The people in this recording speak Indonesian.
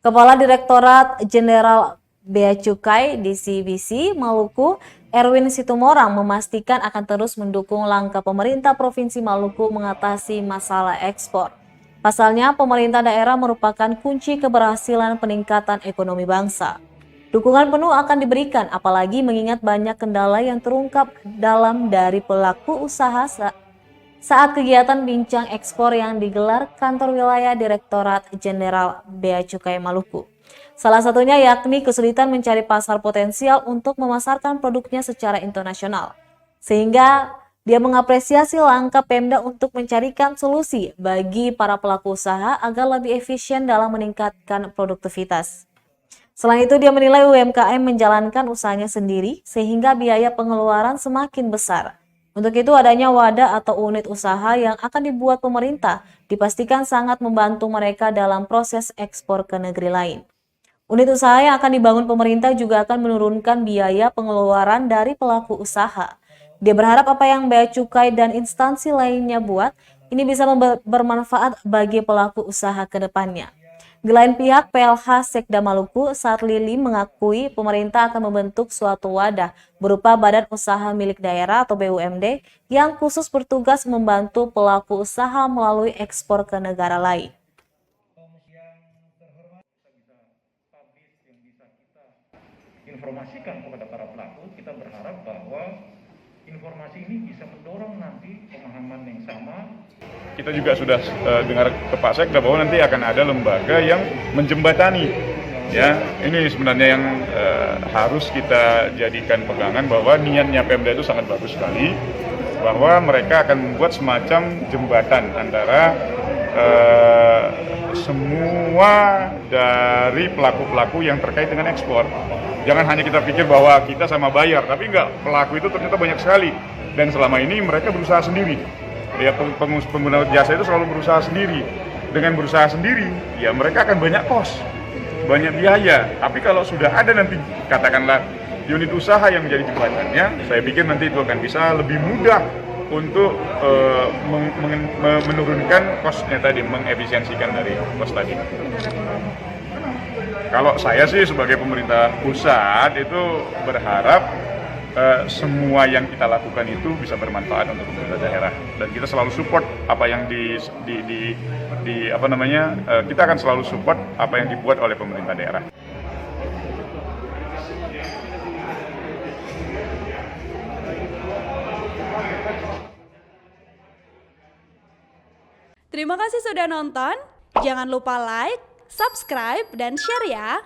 Kepala Direktorat Jenderal Bea Cukai DCBC Maluku, Erwin Situmorang memastikan akan terus mendukung langkah pemerintah Provinsi Maluku mengatasi masalah ekspor. Pasalnya, pemerintah daerah merupakan kunci keberhasilan peningkatan ekonomi bangsa. Dukungan penuh akan diberikan, apalagi mengingat banyak kendala yang terungkap dalam dari pelaku usaha saat kegiatan bincang ekspor yang digelar kantor wilayah Direktorat Jenderal Bea Cukai Maluku. Salah satunya yakni kesulitan mencari pasar potensial untuk memasarkan produknya secara internasional. Sehingga dia mengapresiasi langkah Pemda untuk mencarikan solusi bagi para pelaku usaha agar lebih efisien dalam meningkatkan produktivitas. Selain itu, dia menilai UMKM menjalankan usahanya sendiri sehingga biaya pengeluaran semakin besar. Untuk itu, adanya wadah atau unit usaha yang akan dibuat pemerintah dipastikan sangat membantu mereka dalam proses ekspor ke negeri lain. Unit usaha yang akan dibangun pemerintah juga akan menurunkan biaya pengeluaran dari pelaku usaha. Dia berharap apa yang Bea Cukai dan instansi lainnya buat ini bisa bermanfaat bagi pelaku usaha ke depannya. Di lain pihak, PLH Sekda Maluku saat Lili mengakui pemerintah akan membentuk suatu wadah berupa badan usaha milik daerah atau BUMD yang khusus bertugas membantu pelaku usaha melalui ekspor ke negara lain. Informasikan kepada para pelaku, kita berharap bahwa informasi ini bisa mendorong nanti pemahaman yang sama. Kita juga sudah dengar ke Pak Sekda bahwa nanti akan ada lembaga yang menjembatani. Ya, ini sebenarnya yang harus kita jadikan pegangan bahwa niatnya Pemda itu sangat bagus sekali, bahwa mereka akan membuat semacam jembatan antara semua dari pelaku-pelaku yang terkait dengan ekspor. Jangan hanya kita pikir bahwa kita sama bayar, tapi enggak, pelaku itu ternyata banyak sekali. Dan selama ini mereka berusaha sendiri. Ya, pengguna jasa itu selalu berusaha sendiri. Dengan berusaha sendiri, ya mereka akan banyak kos, banyak biaya. Tapi kalau sudah ada nanti, katakanlah unit usaha yang menjadi jembatannya, saya pikir nanti itu akan bisa lebih mudah untuk menurunkan kosnya tadi, mengefisiensikan dari kos tadi. Kalau saya sih sebagai pemerintah pusat itu berharap semua yang kita lakukan itu bisa bermanfaat untuk pemerintah daerah, dan kita selalu support apa yang kita akan selalu support apa yang dibuat oleh pemerintah daerah. Terima kasih sudah nonton. Jangan lupa like, subscribe, dan share ya.